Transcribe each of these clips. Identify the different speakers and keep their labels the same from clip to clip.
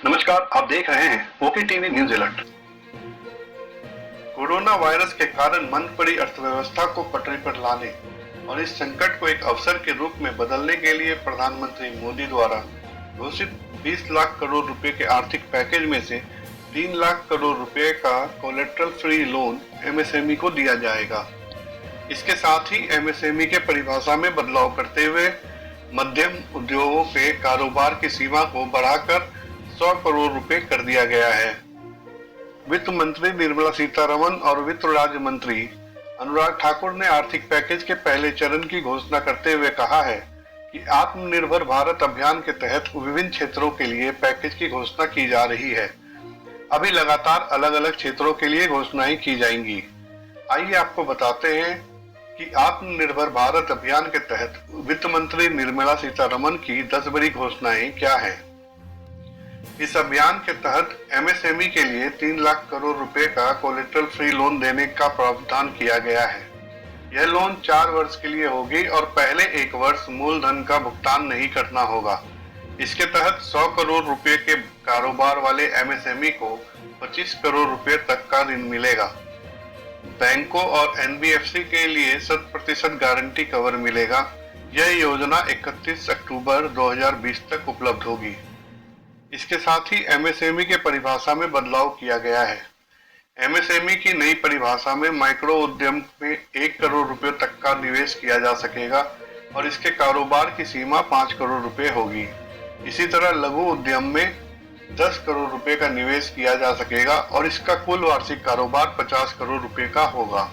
Speaker 1: नमस्कार, आप देख रहे हैं okay TV news alert. Corona virus के कारण मंद पड़ी अर्थव्यवस्था को पटरी पर लाने और इस संकट को एक अवसर के रूप में बदलने के लिए प्रधानमंत्री मोदी द्वारा घोषित 20 लाख करोड़ रुपए के आर्थिक पैकेज में से 3 लाख करोड़ रुपए का कोलेटरल फ्री लोन एमएसएमई को दिया जाएगा। इसके साथ ही एमएसएमई के परिभाषा में बदलाव करते हुए मध्यम उद्योगों के कारोबार की सीमा को बढ़ाकर 100 करोड़ रुपए कर दिया गया है। वित्त मंत्री निर्मला सीतारमण और वित्त राज्य मंत्री अनुराग ठाकुर ने आर्थिक पैकेज के पहले चरण की घोषणा करते हुए कहा है कि आत्मनिर्भर भारत अभियान के तहत विभिन्न क्षेत्रों के लिए पैकेज की घोषणा की जा रही है। अभी लगातार अलग अलग क्षेत्रों के लिए घोषणाएं की जाएंगी। आइए आपको बताते हैं कि आत्मनिर्भर भारत अभियान के तहत वित्त मंत्री निर्मला सीतारमण की 10 बड़ी घोषणाएं क्या हैं। इस अभियान के तहत एमएसएमई के लिए 3 लाख करोड़ रुपए का कोलेटरल फ्री लोन देने का प्रावधान किया गया है। यह लोन 4 वर्ष के लिए होगी और पहले 1 वर्ष मूलधन का भुगतान नहीं करना होगा। इसके तहत 100 करोड़ रुपए के कारोबार वाले एमएसएमई को 25 करोड़ रुपए तक का ऋण मिलेगा। बैंकों और एनबीएफसी के लिए 100% गारंटी कवर मिलेगा। यह योजना 31 अक्टूबर 2020 तक उपलब्ध होगी। इसके साथ ही एमएसएमई के परिभाषा में बदलाव किया गया है। एमएसएमई की नई परिभाषा में माइक्रो उद्यम में 1 करोड़ रुपए तक का निवेश किया जा सकेगा और इसके कारोबार की सीमा 5 करोड़ रुपए होगी। इसी तरह लघु उद्यम में 10 करोड़ रुपए का निवेश किया जा सकेगा और इसका कुल वार्षिक कारोबार 50 करोड़ रुपए का होगा।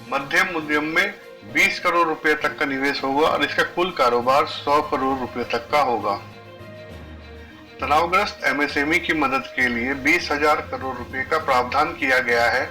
Speaker 1: मध्यम उद्यम में 20 करोड़ रुपए तक का निवेश होगा और इसका कुल कारोबार 100 करोड़ रुपए तक का होगा। तनावग्रस्त एमएसएमई की मदद के लिए 20,000 करोड़ रुपए का प्रावधान किया गया है।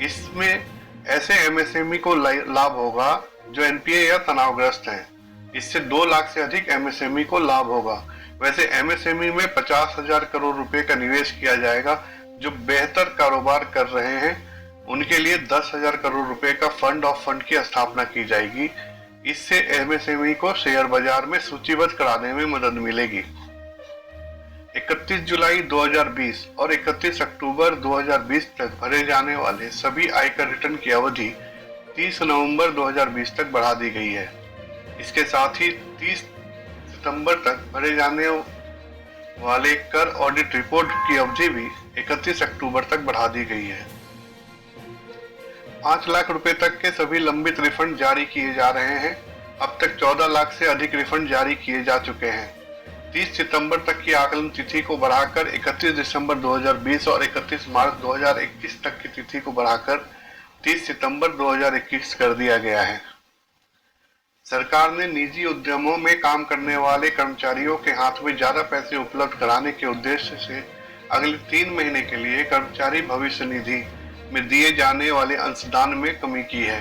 Speaker 1: इसमें ऐसे एमएसएमई को लाभ होगा जो एनपीए या तनावग्रस्त हैं। इससे 2 लाख से अधिक एमएसएमई को लाभ होगा। वैसे एमएसएमई में 50,000 करोड़ रुपए का निवेश किया जाएगा। जो बेहतर कारोबार कर रहे हैं उनके लिए 10,000 करोड़ रुपए का फंड ऑफ फंड की स्थापना की जाएगी। इससे एमएसएमई को शेयर बाजार में सूचीबद्ध कराने में मदद मिलेगी। 31 जुलाई 2020 और 31 अक्टूबर 2020 तक भरे जाने वाले सभी आयकर रिटर्न की अवधि 30 नवंबर 2020 तक बढ़ा दी गई है। इसके साथ ही 30 सितंबर तक भरे जाने वाले कर ऑडिट रिपोर्ट की अवधि भी 31 अक्टूबर तक बढ़ा दी गई है। 5 लाख रुपए तक के सभी लंबित रिफंड जारी किए जा रहे हैं। अब तक 14 लाख से अधिक रिफंड जारी किए जा चुके हैं। 30 सितंबर तक की आकलन तिथि को बढ़ाकर 31 दिसंबर 2020 और 31 मार्च 2021 तक की तिथि को बढ़ाकर 30 सितंबर 2021 कर दिया गया है। सरकार ने निजी उद्यमों में काम करने वाले कर्मचारियों के हाथ में ज्यादा पैसे उपलब्ध कराने के उद्देश्य से अगले 3 महीने के लिए कर्मचारी भविष्य निधि में दिए जाने वाले अंशदान में कमी की है।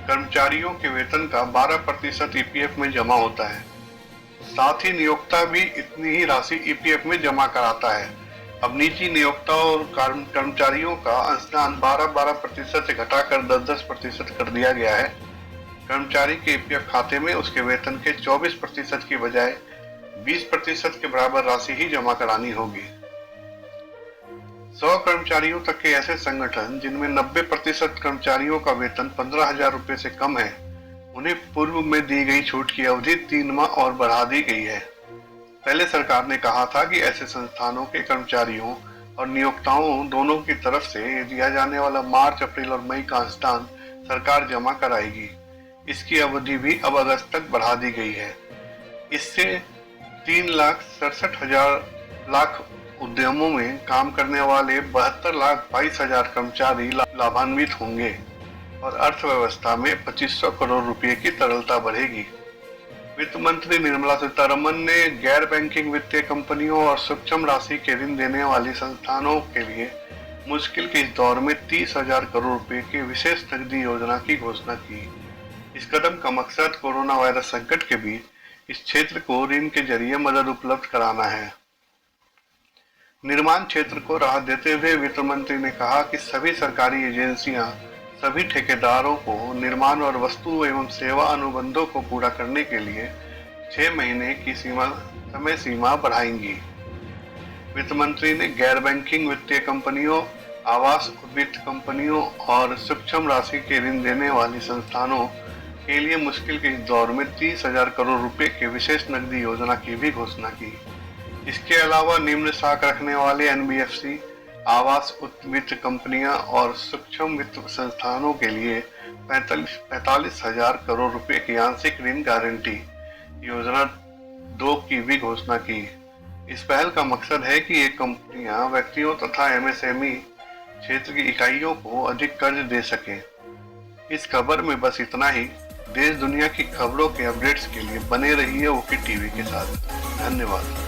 Speaker 1: कर्मचारियों के वेतन का 12% ईपीएफ में जमा होता है। साथ ही नियोक्ता भी इतनी ही राशि ईपीएफ में जमा कराता है। अब निजी नियोक्ता और कर्मचारियों का अंशदान 12% से घटाकर 10% कर दिया गया है। कर्मचारी के ईपीएफ खाते में उसके वेतन के 24% की बजाय 20% के बराबर राशि ही जमा करानी होगी। 100 कर्मचारियों तक के ऐसे संगठन जिनमें 90% कर्मचारियों का वेतन 15,000 रुपए से कम है, उन्हें पूर्व में दी गई छूट की अवधि 3 माह और बढ़ा दी गई है। पहले सरकार ने कहा था कि ऐसे संस्थानों के कर्मचारियों और नियोक्ताओं दोनों की तरफ से दिया जाने वाला मार्च, अप्रैल और मई का अंशदान सरकार जमा कराएगी। इसकी अवधि भी अब अगस्त तक बढ़ा दी गई है। इससे 3,67,000 लाख उद्यमों में काम करने वाले 72,22,000 कर्मचारी लाभान्वित होंगे और अर्थव्यवस्था में 2500 करोड़ रुपए की तरलता बढ़ेगी। वित्त मंत्री निर्मला सीतारमण ने गैर बैंकिंग वित्तीय कंपनियों और सूक्ष्म राशि के ऋण देने वाली संस्थानों के लिए मुश्किल के इस दौर में 30,000 करोड़ रुपए की विशेष नकदी योजना की घोषणा की। इस कदम का मकसद कोरोना वायरस संकट के बीच इस क्षेत्र को ऋण के जरिए मदद उपलब्ध कराना है। निर्माण क्षेत्र को राहत देते हुए वित्त मंत्री ने कहा कि सभी सरकारी एजेंसियां सभी ठेकेदारों को निर्माण और वस्तु एवं सेवा अनुबंधों को पूरा करने के लिए 6 महीने की समय सीमा बढ़ाएंगी। वित्त मंत्री ने गैर बैंकिंग वित्तीय कंपनियों, आवास वित्त कंपनियों और सूक्ष्म राशि के ऋण देने वाली संस्थानों के लिए मुश्किल के इस दौर में 30,000 करोड़ रुपए के विशेष नकदी योजना की भी घोषणा की। इसके अलावा निम्न साख रखने वाले एनबीएफसी, आवास वित्त कंपनियां और सूक्ष्म वित्त संस्थानों के लिए 45,000 करोड़ रुपए की आंशिक ऋण गारंटी योजना 2 की भी घोषणा की। इस पहल का मकसद है कि ये कंपनियां व्यक्तियों तथा एमएसएमई क्षेत्र की इकाइयों को अधिक कर्ज दे सकें। इस खबर में बस इतना ही। देश दुनिया की खबरों के अपडेट्स के लिए बने रहिए ओके टीवी के साथ। धन्यवाद।